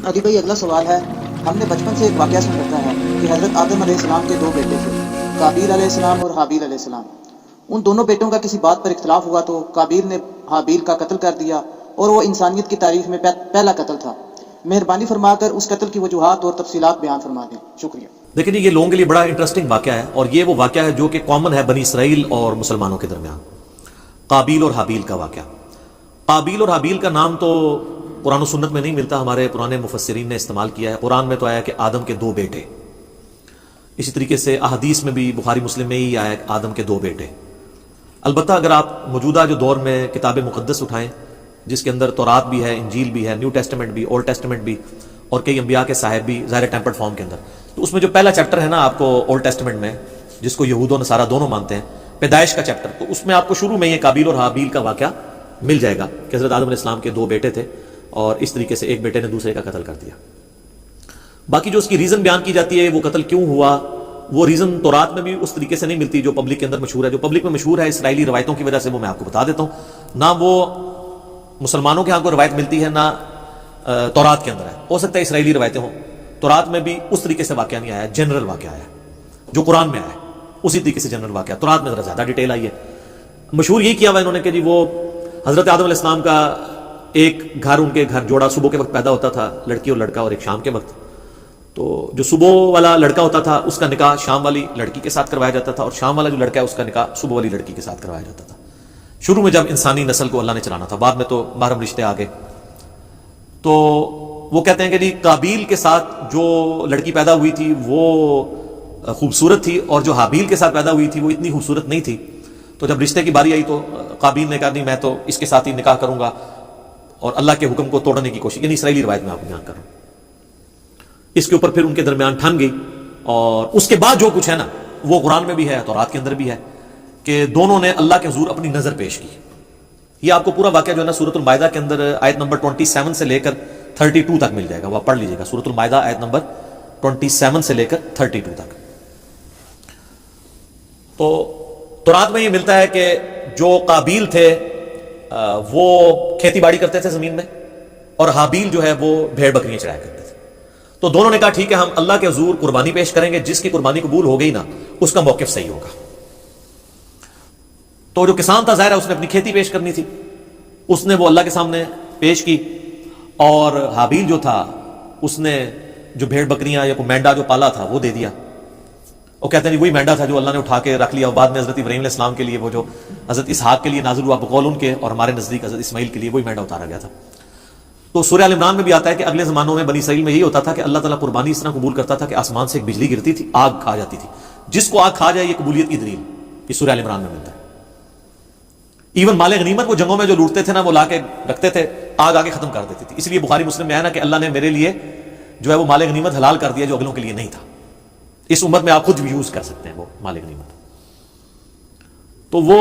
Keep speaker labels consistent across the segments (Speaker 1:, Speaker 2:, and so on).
Speaker 1: ابھی بھائی اگلا سوال ہے، ہم نے بچپن سے ایک واقعہ سن رکھا ہے کہ حضرت آدم علیہ السلام کے دو بیٹے تھے، قابیل علیہ السلام اور حابیل علیہ السلام۔ ان دونوں بیٹوں کا کسی بات پر اختلاف ہوا تو قابیل نے حابیل کا قتل کر دیا اور وہ انسانیت کی تاریخ میں پہلا قتل تھا۔ مہربانی فرما کر اس قتل کی وجوہات اور تفصیلات بیان فرما دیں، شکریہ۔
Speaker 2: دیکھیں جی، یہ لوگوں کے لیے بڑا انٹرسٹنگ واقعہ ہے، اور یہ وہ واقعہ ہے جو کہ کامن ہے بنی اسرائیل اور مسلمانوں کے درمیان، قابیل اور حابیل کا واقعہ۔ قابیل اور حابیل کا نام تو قرآن و سنت میں نہیں ملتا، ہمارے پرانے مفسرین نے استعمال کیا ہے۔ قرآن میں تو آیا کہ آدم کے دو بیٹے، اسی طریقے سے احادیث میں بھی بخاری مسلم میں ہی آیا کہ آدم کے دو بیٹے۔ البتہ اگر آپ موجودہ جو دور میں کتاب مقدس اٹھائیں، جس کے اندر تورات بھی ہے، انجیل بھی ہے، نیو ٹیسٹمنٹ بھی، اولڈ ٹیسٹمنٹ بھی، اور کئی انبیاء کے صاحب بھی ظاہر ٹیمپرڈ فارم کے اندر، تو اس میں جو پہلا چیپٹر ہے نا آپ کو اولڈ ٹیسٹمنٹ میں، جس کو یہود و نصارہ دونوں مانتے ہیں، پیدائش کا چیپٹر، تو اس میں آپ کو شروع میں یہ قابیل اور حابیل کا واقعہ مل جائے گا کہ حضرت آدم علیہ السلام کے دو بیٹے تھے، اور اس طریقے سے ایک بیٹے نے دوسرے کا قتل کر دیا۔ باقی جو اس کی ریزن بیان کی جاتی ہے وہ قتل کیوں ہوا، وہ ریزن تورات میں بھی اس طریقے سے نہیں ملتی جو پبلک کے اندر مشہور ہے۔ جو پبلک میں مشہور ہے اسرائیلی روایتوں کی وجہ سے، وہ میں آپ کو بتا دیتا ہوں۔ نہ وہ مسلمانوں کے ہاں کو روایت ملتی ہے، نہ تورات کے اندر ہے۔ ہو سکتا ہے اسرائیلی روایتیں ہوں، تورات میں بھی اس طریقے سے واقعہ نہیں آیا، جنرل واقعہ آیا جو قرآن میں آیا ہے، اسی طریقے سے جنرل واقعہ۔ تورات میں ذرا زیادہ ڈیٹیل آئی ہے۔ مشہور یہی کیا ہوا انہوں نے کہ جی وہ حضرت آدم علیہ السلام کا ایک گھر، ان کے گھر جوڑا صبح کے وقت پیدا ہوتا تھا، لڑکی اور لڑکا، اور ایک شام کے وقت۔ تو جو صبح والا لڑکا ہوتا تھا اس کا نکاح شام والی لڑکی کے ساتھ کروایا جاتا تھا، اور شام والا جو لڑکا ہے اس کا نکاح صبح والی لڑکی کے ساتھ کروایا جاتا تھا، شروع میں جب انسانی نسل کو اللہ نے چلانا تھا۔ بعد میں تو محرم رشتے آ گئے۔ تو وہ کہتے ہیں کہ جی قابیل کے ساتھ جو لڑکی پیدا ہوئی تھی وہ خوبصورت تھی، اور جو حابیل کے ساتھ پیدا ہوئی تھی وہ اتنی خوبصورت نہیں تھی۔ تو جب رشتے کی باری آئی تو قابیل نے کہا نہیں، میں تو اس کے ساتھ ہی نکاح کروں گا، اور اللہ کے حکم کو توڑنے کی کوشش، یعنی اسرائیلی روایت میں آپ کو بیان کر رہا ہوں۔ اس کے اوپر پھر ان کے درمیان ٹھن گئی، اور اس کے بعد جو کچھ ہے نا وہ قرآن میں بھی ہے، تورات کے اندر بھی ہے، کہ دونوں نے اللہ کے حضور اپنی نظر پیش کی۔ یہ آپ کو پورا واقعہ جو ہے نا سورۃ المائدہ کے اندر آیت نمبر 27 سے لے کر 32 تک مل جائے گا، وہ آپ پڑھ لیجیے گا۔ سورۃ المائدہ آیت نمبر 27 سے لے کر 32 تک۔ تو تورات میں یہ ملتا ہے کہ جو قابیل تھے وہ کھیتی باڑی کرتے تھے زمین میں، اور حابیل جو ہے وہ بھیڑ بکریاں چرایا کرتے تھے۔ تو دونوں نے کہا ٹھیک ہے، ہم اللہ کے حضور قربانی پیش کریں گے، جس کی قربانی قبول ہو گئی نا اس کا موقف صحیح ہوگا۔ تو جو کسان تھا ظاہر ہے اس نے اپنی کھیتی پیش کرنی تھی، اس نے وہ اللہ کے سامنے پیش کی، اور حابیل جو تھا اس نے جو بھیڑ بکریاں یا کوئی مینڈا جو پالا تھا وہ دے دیا۔ وہ کہتے ہیں وہی مینڈا تھا جو اللہ نے اٹھا کے رکھ لیا، اور بعد میں حضرت ابراہیم علیہ السلام کے لیے وہ جو حضرت اسحاق کے لیے نازل ہوا بقول ان کے، اور ہمارے نزدیک حضرت اسماعیل کے لیے وہی مینڈا اتارا گیا تھا۔ تو سورہ ال عمران میں بھی آتا ہے کہ اگلے زمانوں میں بنی اسرائیل میں یہی ہوتا تھا کہ اللہ تعالیٰ قربانی اس طرح قبول کرتا تھا کہ آسمان سے ایک بجلی گرتی تھی، آگ کھا جاتی تھی۔ جس کو آگ کھا جائے یہ قبولیت کی دلیل، یہ سورہ ال عمران میں ملتا ہے۔ ایون مال غنیمت وہ جنگوں میں جو لوٹتے تھے نا وہ لا کے رکھتے تھے، آگ آگے ختم کر دیتی تھی۔ اس لیے بخاری مسلم میں ہے نا کہ اللہ نے میرے لیے جو ہے وہ مال غنیمت حلال کر دیا جو اگلوں کے لیے نہیں تھا۔ اس امت میں آپ خود بھی یوز کر سکتے ہیں وہ مال غنیمت۔ تو وہ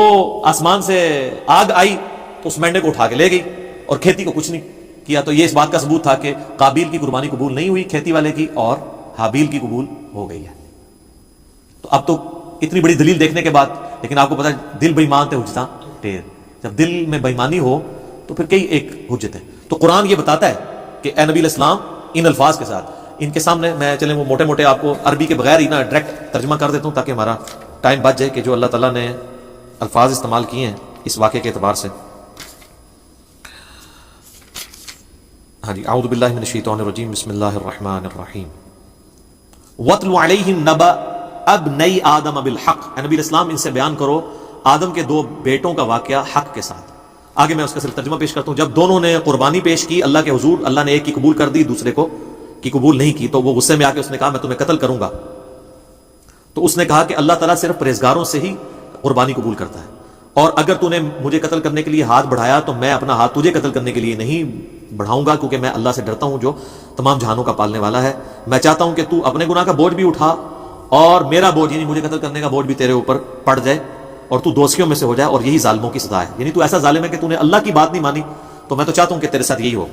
Speaker 2: آسمان سے آگ آئی تو اس مینڈے کو اٹھا کے لے گئی، اور کھیتی کو کچھ نہیں کیا۔ تو یہ اس بات کا ثبوت تھا کہ قابیل کی قربانی قبول نہیں ہوئی کھیتی والے کی، اور حابیل کی قبول ہو گئی ہے۔ تو اب تو اتنی بڑی دلیل دیکھنے کے بعد، لیکن آپ کو پتا ہے دل بےایمان تے حجتاں ٹھیر، جب دل میں بےایمانی ہو تو پھر کئی ایک حجت ہے۔ تو قرآن یہ بتاتا ہے کہ اے نبی علیہ السلام ان الفاظ کے ساتھ ان کے سامنے، میں چلیں وہ موٹے موٹے آپ کو عربی کے بغیر ہی نا ڈائریکٹ ترجمہ کر دیتا ہوں تاکہ ہمارا ٹائم بچ جائے، کہ جو اللہ تعالیٰ نے الفاظ استعمال کیے ہیں اس واقعے کے اعتبار سے۔ ہاں جی، اعوذ باللہ من الشیطان الرجیم، بسم اللہ الرحمن الرحیم۔ وَاتْلُ عَلَيْهِمْ نَبَأَ ابْنَيْ آدَمَ بِالْحَقِّ، اے نبی الاسلام ان سے بیان کرو آدم کے دو بیٹوں کا واقعہ حق کے ساتھ۔ آگے میں اس کا صرف ترجمہ پیش کرتا ہوں۔ جب دونوں نے قربانی پیش کی اللہ کے حضور، اللہ نے ایک کی قبول کر دی، دوسرے کو کی قبول نہیں کی، تو وہ غصے میں آ کے اس نے کہا میں تمہیں قتل کروں گا۔ تو اس نے کہا کہ اللہ تعالیٰ صرف پرہیزگاروں سے ہی قربانی قبول کرتا ہے، اور اگر تو نے مجھے قتل کرنے کے لیے ہاتھ بڑھایا تو میں اپنا ہاتھ تجھے قتل کرنے کے لیے نہیں بڑھاؤں گا، کیونکہ میں اللہ سے ڈرتا ہوں جو تمام جہانوں کا پالنے والا ہے۔ میں چاہتا ہوں کہ تو اپنے گناہ کا بوجھ بھی اٹھا، اور میرا بوجھ یعنی مجھے قتل کرنے کا بوجھ بھی تیرے اوپر پڑ جائے، اور تو دوستیوں میں سے ہو جائے، اور یہی ظالموں کی سزا ہے۔ یعنی تو ایسا ظالم ہے کہ تو نے اللہ کی بات نہیں مانی، تو میں تو چاہتا ہوں کہ تیرے ساتھ یہی ہو۔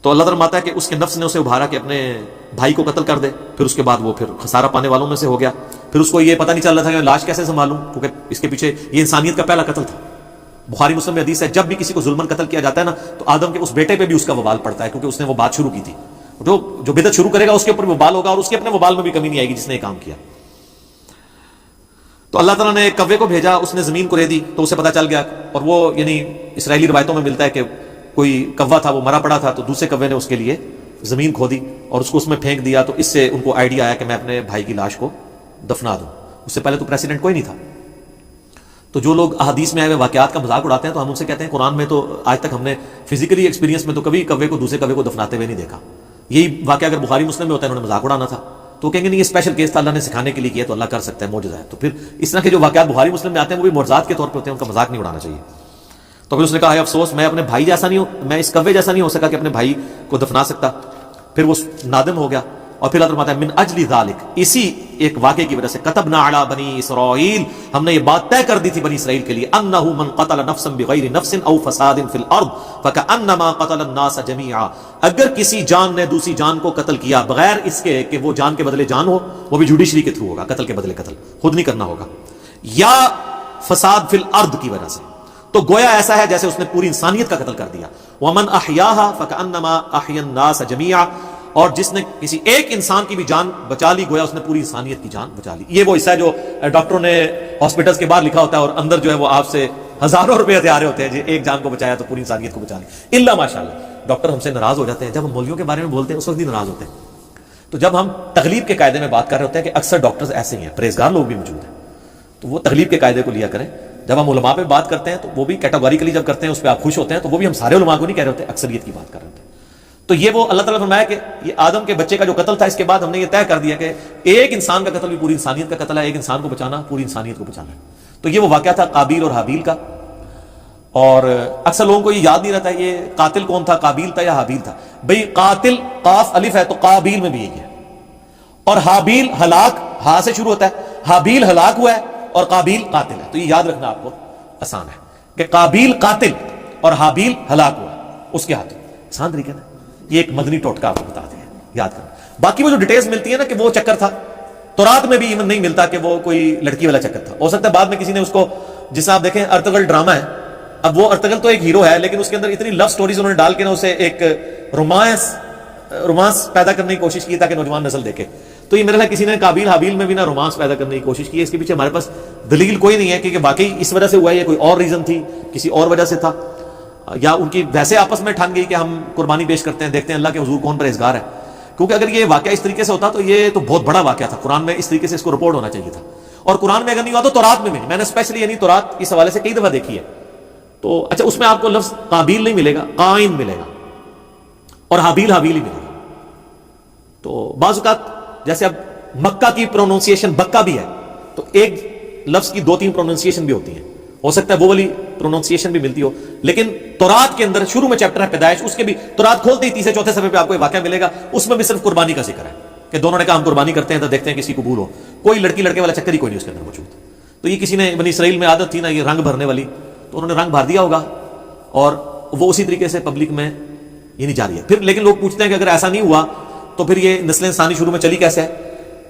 Speaker 2: تو اللہ تعالیٰ فرماتا ہے کہ اس کے نفس نے اسے ابھارا کہ اپنے بھائی کو قتل کر دے، پھر اس کے بعد وہ پھر خسارہ پانے والوں میں سے ہو گیا۔ پھر اس کو یہ پتہ نہیں چل رہا تھا کہ میں لاش کیسے سنبھالوں، کیونکہ اس کے پیچھے یہ انسانیت کا پہلا قتل تھا۔ بخاری مسلم میں حدیث ہے جب بھی کسی کو ظلمن قتل کیا جاتا ہے نا تو آدم کے اس بیٹے پہ بھی اس کا وبال پڑتا ہے، کیونکہ اس نے وہ بات شروع کی تھی۔ جو بدعت شروع کرے گا اس کے اوپر وبال ہوگا، اور اس کے اپنے وبال میں بھی کمی نہیں آئے گی جس نے یہ کام کیا۔ تو اللہ تعالیٰ نے کوے کو بھیجا، اس نے زمین کو رے دی تو اسے پتہ چل گیا، اور وہ یعنی اسرائیلی روایتوں میں ملتا ہے کہ کوئی کوا تھا وہ مرا پڑا تھا، تو دوسرے کوے نے اس کے لیے زمین کھودی اور اس کو اس میں پھینک دیا، تو اس سے ان کو آئیڈیا آیا کہ میں اپنے بھائی کی لاش کو دفنا دوں۔ اس سے پہلے تو پریسیڈنٹ کوئی نہیں تھا۔ تو جو لوگ احادیث میں آئے ہوئے واقعات کا مذاق اڑاتے ہیں تو ہم ان سے کہتے ہیں قرآن میں تو آج تک ہم نے فزیکلی ایکسپیرینس میں تو کبھی کوے کو دوسرے کوے کو دفناتے ہوئے نہیں دیکھا۔ یہی واقعہ اگر بخاری مسلم میں ہوتا ہے انہوں نے مذاق اڑانا تھا، تو کہیں گے نہیں یہ اسپیشل کیس تھا، اللہ نے سکھانے کے لیے کیا، تو اللہ کر سکتا ہے، معجزہ ہے۔ تو پھر اس طرح کے جو واقعات بخاری مسلم میں آتے ہیں وہ بھی معجزات کے طور پہ ہوتے ہیں، ان کا مذاق نہیں اڑانا چاہیے۔ تو پھر اس نے کہا ہے افسوس میں اپنے بھائی جیسا نہیں ہوں، میں اس کوے جیسا نہیں ہو سکا کہ اپنے بھائی کو دفنا سکتا۔ پھر وہ نادم ہو گیا، اور پھر اللہ فرماتا ہے من اجل ذالک، اسی ایک واقعے کی وجہ سے کتبنا علی بنی اسرائیل، ہم نے یہ بات طے کر دی تھی بنی اسرائیل کے لیے، انہ من قتل نفسا بغیر نفس او فساد فی الارض فکأنما قتل الناس جميعا، اگر کسی جان نے دوسری جان کو قتل کیا بغیر اس کے کہ وہ جان کے بدلے جان ہو، وہ بھی جوڈیشری کے تھرو ہوگا، قتل کے بدلے قتل خود نہیں کرنا ہوگا، یا فساد فی الارض کی وجہ سے، تو گویا ایسا ہے جیسے اس نے پوری انسانیت کا قتل کر دیا۔ ومن احیاها فکأنما احیا الناس جميعا، اور جس نے کسی ایک انسان کی بھی جان بچا لی گویا اس نے پوری انسانیت کی جان بچا لی۔ یہ وہ حصہ ہے جو ڈاکٹروں نے ہاسپٹلس کے باہر لکھا ہوتا ہے، اور اندر جو ہے وہ آپ سے ہزاروں روپے ہتھیارے ہوتے ہیں جی ایک جان کو بچایا تو پوری انسانیت کو بچا لی۔ الا ماشاءاللہ ڈاکٹر ہم سے ناراض ہو جاتے ہیں جب ہم مولویوں کے بارے میں بولتے ہیں، اس وقت بھی ناراض ہوتے ہیں۔ تو جب ہم تغلیب کے قاعدے میں بات کر رہے ہوتے ہیں کہ اکثر ڈاکٹرز ایسے ہی ہیں، پرہیزگار لوگ بھی موجود ہیں، تو وہ تغلیب کے قاعدے کو لیا کریں۔ جب ہم علماء پہ بات کرتے ہیں تو وہ بھی کیٹاگوریکلی جب کرتے ہیں اس پہ آپ خوش ہوتے ہیں، تو وہ بھی ہم سارے علماء کو نہیں کہہ رہے ہوتے، اکثریت کی بات کر رہے ہوتے ہیں۔ تو یہ وہ اللہ تعالیٰ نے فرمایا کہ یہ آدم کے بچے کا جو قتل تھا، اس کے بعد ہم نے یہ طے کر دیا کہ ایک انسان کا قتل بھی پوری انسانیت کا قتل ہے، ایک انسان کو بچانا پوری انسانیت کو بچانا ہے۔ تو یہ وہ واقعہ تھا قابیل اور حابیل کا، اور اکثر لوگوں کو یہ یاد نہیں رہتا یہ قاتل کون تھا، قابیل تھا یا حابیل تھا۔ بھئی قاتل قاف الف ہے تو قابیل میں بھی یہی ہے، اور حابیل ہلاک ہا سے شروع ہوتا ہے، حابیل ہلاک ہوا ہے اور قابیل قاتل ہے۔ تو یہ یاد رکھنا آپ کو آسان ہے کہ قابیل قاتل اور حابیل ہلاک ہوا ہے اس کے ہاتھوں، آسان طریقے نا۔ یہ ایک مدنی ٹوٹکا آپ کو بتا دیں، یاد کرنا۔ باقی وہ جو ڈیٹیلز ملتی ہے نا کہ وہ چکر تھا، تورات میں بھی ایون نہیں ملتا کہ وہ کوئی لڑکی والا چکر تھا۔ ہو سکتا ہے بعد میں کسی نے اس کو، جس آپ دیکھیں ارطغرل ڈرامہ ہے، اب وہ ارطغرل تو ایک ہیرو ہے لیکن اس کے اندر اتنی لو سٹوریز انہوں نے ڈال کے نا اسے ایک رومانس پیدا کرنے کی کوشش کی تاکہ نوجوان نسل دیکھے۔ تو یہ میرا خیال کسی نے قابیل حابیل میں بھی نا رومانس پیدا کرنے کی کوشش کی ہے۔ اس کے پیچھے ہمارے پاس دلیل کوئی نہیں ہے کہ واقعی اس وجہ سے ہوا ہے یا کوئی اور ریزن تھی، کسی اور وجہ سے تھا، یا ان کی ویسے آپس میں ٹھان گئی کہ ہم قربانی پیش کرتے ہیں، دیکھتے ہیں اللہ کے حضور کون پرہیزگار ہے۔ کیونکہ اگر یہ واقعہ اس طریقے سے ہوتا تو یہ تو بہت بڑا واقعہ تھا، قرآن میں اس طریقے سے اس کو رپورٹ ہونا چاہیے تھا، اور قرآن میں اگر نہیں ہوا تو تورات میں بھی نہیں۔ میں نے اسپیشلی یعنی تورات اس حوالے سے کئی دفعہ دیکھی ہے، تو اچھا اس میں آپ کو لفظ قابیل نہیں ملے گا، قائن ملے گا، اور حابیل حابیل ہی ملے گا۔ تو بعض اوقات جیسے اب مکہ کی پروننسیشن بکہ بھی ہے، تو ایک لفظ کی دو تین پروننسیشن بھی ہوتی ہیں، ہو سکتا ہے وہ والی پروننسیشن بھی ملتی ہو، لیکن تورات کے اندر شروع میں چیپٹر ہے پیدائش، اس کے بھی تورات کھولتے ہی تیسرے چوتھے صفحے پہ آپ کو یہ واقعہ ملے گا، اس میں بھی صرف قربانی کا ذکر ہے کہ دونوں نے کہا ہم قربانی کرتے ہیں تو دیکھتے ہیں کسی قبول ہو، کوئی لڑکی لڑکے والا چکر ہی کوئی نہیں اس کے اندر موجود۔ تو یہ کسی نے بنی اسرائیل میں عادت تھی نا یہ رنگ بھرنے والی، تو انہوں نے رنگ بھر دیا ہوگا اور وہ اسی طریقے سے پبلک میں یہ نہیں جاری ہے۔ پھر لیکن لوگ پوچھتے ہیں کہ اگر ایسا نہیں ہوا تو پھر یہ نسل انسانی شروع میں چلی کیسے ہے؟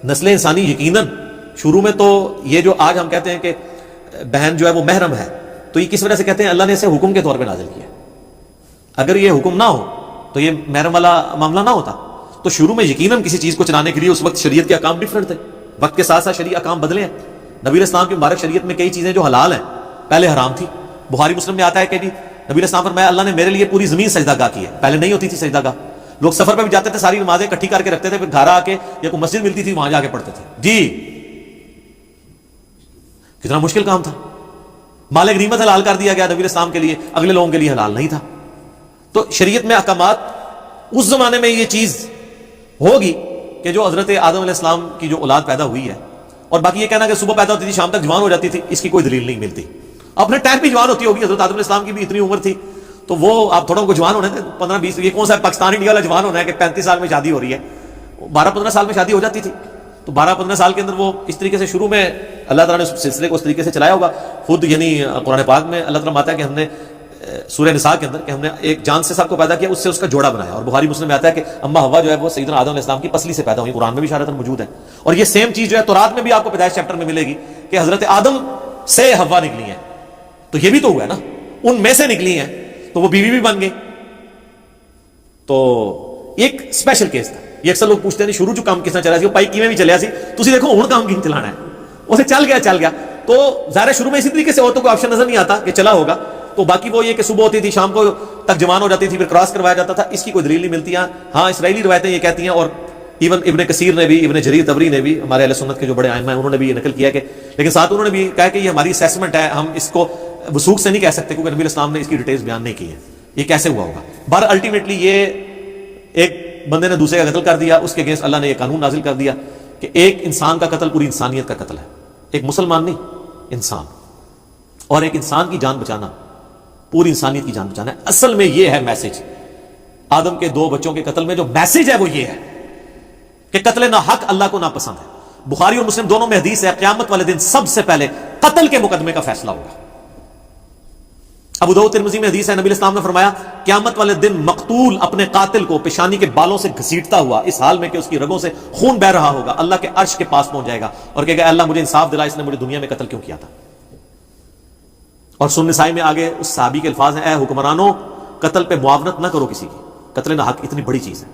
Speaker 2: نسل انسانی یقیناً شروع میں تو یہ جو آج ہم کہتے ہیں کہ بہن جو ہے وہ محرم ہے، تو یہ کس وجہ سے کہتے ہیں؟ اللہ نے اسے حکم کے طور پہ نازل کیا۔ اگر یہ حکم نہ ہو تو یہ محرم والا معاملہ نہ ہوتا۔ تو شروع میں یقیناً کسی چیز کو چلانے کے لیے اس وقت شریعت کے احکام ڈفرنٹ تھے، وقت کے ساتھ ساتھ شریعت احکام بدلے ہیں۔ نبی علیہ السلام کی مبارک شریعت میں کئی چیزیں جو حلال ہیں پہلے حرام تھی۔ بخاری مسلم میں آتا ہے کہ جی نبی علیہ السلام فرمایا اللہ نے میرے لیے پوری زمین سجدہ گاہ کی ہے، پہلے نہیں ہوتی تھی سجدہ گاہ، لوگ سفر پہ بھی جاتے تھے ساری نمازیں اکٹھی کر کے رکھتے تھے، پھر گھر آ کے یا کوئی مسجد ملتی تھی وہاں جا کے پڑھتے تھے۔ جی کتنا مشکل کام تھا، مال غنیمت حلال کر دیا گیا نبی علیہ السلام کے لیے، اگلے لوگوں کے لیے حلال نہیں تھا۔ تو شریعت میں احکامات اس زمانے میں یہ چیز ہوگی کہ جو حضرت آدم علیہ السلام کی جو اولاد پیدا ہوئی ہے، اور باقی یہ کہنا کہ صبح پیدا ہوتی تھی شام تک جوان ہو جاتی تھی، اس کی کوئی دلیل نہیں ملتی۔ اپنے ٹائم بھی جوان ہوتی ہوگی، حضرت آدم علیہ السلام کی بھی اتنی عمر تھی، تو وہ آپ تھوڑا کو جوان ہونے تھے 15-20، یہ کون سا پاکستان انڈیا والا جوان ہونا ہے کہ 35 سال میں شادی ہو رہی ہے، 12-15 سال میں شادی ہو جاتی تھی۔ تو 12-15 سال کے اندر وہ اس طریقے سے شروع میں اللہ تعالیٰ نے اس سلسلے کو اس طریقے سے چلایا ہوگا۔ خود یعنی قرآن پاک میں اللہ تعالیٰ آتا ہے کہ ہم نے سورہ نساء کے اندر کہ ہم نے ایک جان سے سب کو پیدا کیا، اس سے اس کا جوڑا بنایا، اور بخاری مسلم میں آتا ہے کہ اما ہوا جو ہے وہ سیدنا آدم علیہ السلام کی پسلی سے پیدا ہوئی، قرآن میں بھی اشارتاً موجود ہے۔ اور یہ سیم چیز جو ہے تورات میں بھی آپ کو پیدائش چیپٹر میں ملے گی کہ حضرت آدم سے ہوا نکلی ہیں، تو یہ بھی تو ہوا ہے نا، ان میں سے نکلی ہیں تو وہ بیوی بھی بن گئی۔ تو ایک سپیشل کیس تھا. یہ اکثر لوگ پوچھتے ہیں شروع جو کام کس طرح چلا سی وہ پائی کیویں بھی چلیا سی تسی دیکھو ہن کام کیوں چلانا ہے, اسے چل گیا. تو ظاہر شروع میں اسی طریقے سے عورتوں کو آپشن نظر نہیں آتا کہ چلا ہوگا, تو باقی وہ یہ کہ صبح ہوتی تھی شام کو تک جوان ہو جاتی تھی پھر کراس کروایا جاتا تھا. اس کی کوئی دلیل نہیں ملتی. ہاں اسرائیلی روایتیں یہ کہتی ہیں, اور ایون ابن کثیر نے بھی, ابن جریر طبری نے بھی, ہمارے اہل سنت کے جو بڑے ائمہ ہیں انہوں نے بھی یہ نقل کیا کہ, لیکن ساتھ انہوں نے بھی کہا کہ یہ ہماری اسیسمنٹ ہے, ہم اس کو وثوق سے نہیں کہہ سکتے کیونکہ نبی اسلام نے اس کی ڈیٹیلز بیان نہیں کی ہیں یہ کیسے ہوا ہوگا. بہر الٹیمیٹلی یہ ایک بندے نے دوسرے کا قتل کر دیا, اس کے اگینسٹ اللہ نے یہ قانون نازل کر دیا کہ ایک انسان کا قتل پوری انسانیت کا قتل ہے, ایک مسلمان نہیں انسان, اور ایک انسان کی جان بچانا پوری انسانیت کی جان بچانا ہے. اصل میں یہ ہے میسج آدم کے 2 بچوں کے قتل میں, جو میسج ہے وہ یہ ہے کہ قتل نہ حق اللہ کو ناپسند ہے. بخاری اور مسلم دونوں میں حدیث ہے قیامت والے دن سب سے پہلے قتل کے مقدمے کا فیصلہ ہوگا. ابو داؤد ترمذی میں حدیث ہے, نبی اسلام نے فرمایا قیامت والے دن مقتول اپنے قاتل کو پیشانی کے بالوں سے گھسیٹتا ہوا اس حال میں کہ اس کی رگوں سے خون بہ رہا ہوگا, اللہ کے عرش کے پاس پہنچ جائے گا اور کہے گا اللہ مجھے انصاف دلا, اس نے مجھے دنیا میں قتل کیوں کیا تھا. اور سنن نسائی میں آگے اس صحابی کے الفاظ ہیں, اے حکمرانوں قتل پہ معاونت نہ کرو کسی کی, قتل نہ حق اتنی بڑی چیز ہے.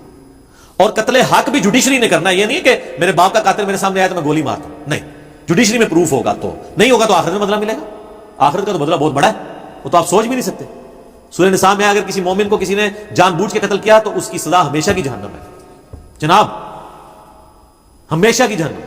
Speaker 2: اور قتل حق بھی جوڈیشری نے کرنا ہے, یہ نہیں کہ میرے باپ کا قاتل میرے سامنے آیا تو میں گولی مارتا ہوں, نہیں, جوڈیشری میں پروف ہوگا تو, نہیں ہوگا تو آخرت میں بدلہ ملے گا. آخرت کا تو بدلہ بہت بڑا ہے, وہ تو آپ سوچ بھی نہیں سکتے. سورہ نساء میں اگر کسی مومن کو کسی نے جان بوجھ کے قتل کیا تو اس کی سزا ہمیشہ کی جہنم ہے جناب, ہمیشہ کی جہنم.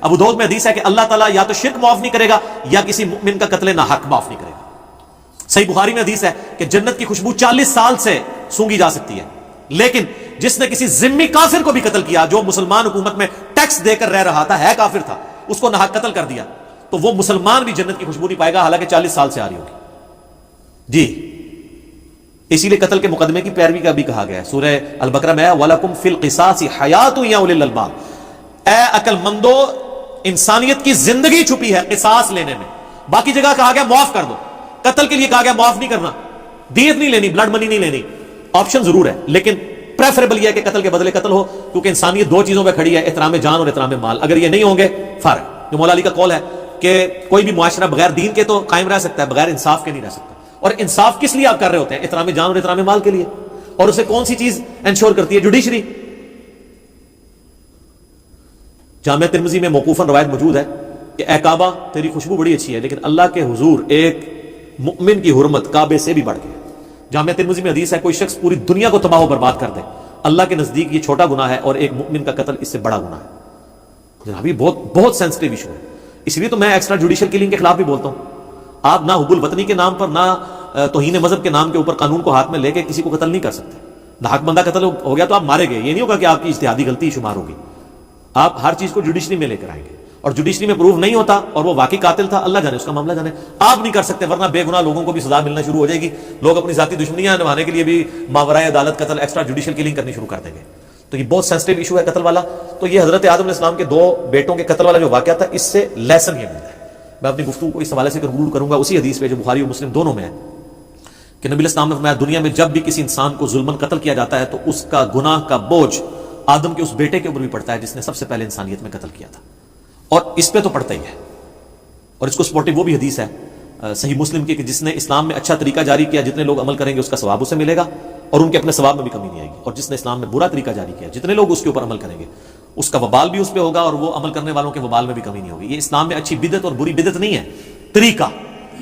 Speaker 2: ابو داؤد میں حدیث ہے کہ اللہ تعالیٰ یا تو شرک معاف نہیں کرے گا یا کسی مومن کا قتل نہ حق معاف نہیں کرے گا. صحیح بخاری میں حدیث ہے کہ جنت کی خوشبو 40 سال سے سونگی جا سکتی ہے, لیکن جس نے کسی ذمہ کافر کو بھی قتل کیا, جو مسلمان حکومت میں ٹیکس دے کر رہ رہا تھا, ہے کافر تھا, اس کو ناحق قتل کر دیا, تو وہ مسلمان بھی جنت کی خوشبو نہیں پائے گا حالانکہ 40 سال سے آ رہی ہوگی. جی اسی لیے قتل کے مقدمے کی پیروی کا بھی کہا گیا ہے سورہ البقرہ میں, وَلَكُمْ فِي الْقِصَاصِ حَيَاتٌ يَا أُولِي الْأَلْبَابِ, اے عقل مندو انسانیت کی زندگی چھپی ہے قصاص لینے میں. باقی جگہ کہا گیا معاف کر دو, قتل کے لیے کہا گیا معاف نہیں کرنا, دیت نہیں لینی, بلڈ منی نہیں لینی. آپشن ضرور ہے لیکن پریفریبل یہ ہے کہ قتل کے بدلے قتل ہو, کیونکہ انسانیت 2 چیزوں پہ کھڑی ہے, احترام جان اور احترام مال. اگر یہ نہیں ہوں گے فرق, جو مولا علی کا قول ہے کہ کوئی بھی معاشرہ بغیر دین کے تو قائم رہ سکتا ہے, بغیر انصاف کے نہیں رہ سکتا. اور انصاف کس لیے آپ کر رہے ہوتے ہیں؟ احترام جان اور احترام مال کے لیے. اور اسے کون سی چیز انشور کرتی ہے؟ جوڈیشری. جامع ترمذی میں موقوفاً روایت موجود ہے کہ اے کعبہ تیری خوشبو بڑی اچھی ہے, لیکن اللہ کے حضور ایک مؤمن کی حرمت کعبے سے بھی بڑھ گئی. جامع ترمذی میں حدیث ہے کوئی شخص پوری دنیا کو تباہ و برباد کر دے, اللہ کے نزدیک یہ چھوٹا گناہ ہے, اور ایک مؤمن کا قتل اس سے بڑا گناہ ہے. جناب یہ بہت سینسٹیو ایشو ہے, اس لیے تو میں ایکسٹرا جوڈیشل کلنگ کے خلاف بھی بولتا ہوں. آپ نہ حب الوطنی کے نام پر, نہ توہین مذہب کے نام کے اوپر قانون کو ہاتھ میں لے کے کسی کو قتل نہیں کر سکتے. ناحق بندہ قتل ہو گیا تو آپ مارے گئے, یہ نہیں ہوگا کہ آپ کی اجتہادی غلطی شمار ہوگی. آپ ہر چیز کو جوڈیشری میں لے کر آئیں گے, اور جوڈیشری میں پروف نہیں ہوتا اور وہ واقعی قاتل تھا, اللہ جانے اس کا معاملہ جانے, آپ نہیں کر سکتے, ورنہ بے گناہ لوگوں کو بھی سزا ملنا شروع ہو جائے گی. لوگ اپنی ذاتی دشمنیاں نبھانے کے لیے بھی ماورائے عدالت قتل ایکسٹرا جوڈیشل کلنگ کرنی شروع کر دیں گے. تو یہ بہت سینسٹیو ایشو ہے قتل والا. تو یہ حضرت آدم علیہ السلام کے 2 بیٹوں کے قتل والا جو واقعہ تھا, اس سے لیسن یہ ملتا ہے. میں اپنی گفتگو کو اس حوالے سے کنکلوڈ کروں گا اسی حدیث پہ جو بخاری اور مسلم دونوں میں ہے کہ نبی اسلام نے فرمایا دنیا میں جب بھی کسی انسان کو ظلماً قتل کیا جاتا ہے تو اس کا گناہ کا بوجھ آدم کے اس بیٹے کے اوپر بھی پڑتا ہے جس نے سب سے پہلے انسانیت میں قتل کیا تھا, اور اس پہ تو پڑتا ہی ہے. اور اس کو سپورٹنگ وہ بھی حدیث ہے صحیح مسلم کی کہ جس نے اسلام میں اچھا طریقہ جاری کیا, جتنے لوگ عمل کریں گے اس کا ثواب اسے ملے گا, اور ان کے اپنے ثواب میں بھی کمی نہیں آئے گی. اور جس نے اسلام میں برا طریقہ جاری کیا, جتنے لوگ اس کے اوپر عمل کریں گے اس کا وبال بھی اس پہ ہوگا, اور وہ عمل کرنے والوں کے وبال میں بھی کمی نہیں ہوگی. یہ اسلام میں اچھی بدعت اور بری بدعت نہیں ہے, طریقہ.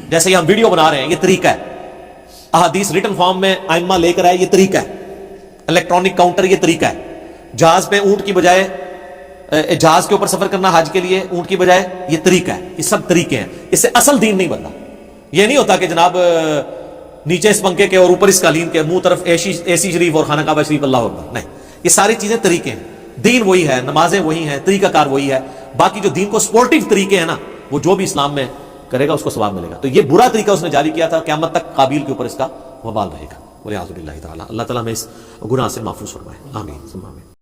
Speaker 2: جیسے یہ ہم ویڈیو بنا رہے ہیں, یہ طریقہ ہے. احادیث ریٹن فارم میں ائمہ لے کر آئے, یہ طریقہ ہے. الیکٹرانک کاؤنٹر, یہ طریقہ ہے. جہاز پہ اونٹ کی بجائے, جہاز کے اوپر سفر کرنا حج کے لیے اونٹ کی بجائے, یہ طریقہ ہے. یہ سب طریقے ہیں, اس سے اصل دین نہیں بدلا. یہ نہیں ہوتا کہ جناب نیچے اس پنکھے کے اور اوپر اس قالین کے, منہ طرف اے سی شریف اور خانہ کعبہ شریف, اللہ اکبر. نہیں, یہ ساری چیزیں طریقے ہیں. دین وہی ہے, نمازیں وہی ہیں, طریقہ کار وہی ہے. باقی جو دین کو سپورٹیو طریقے ہیں نا, وہ جو بھی اسلام میں کرے گا اس کو ثواب ملے گا. تو یہ برا طریقہ اس نے جاری کیا تھا, قیامت تک قابیل کے اوپر اس کا وبال رہے گا. والعیاذ باللہ تعالی. اللہ تعالیٰ ہمیں اس گناہ سے محفوظ فرمائے. آمین ثم آمین.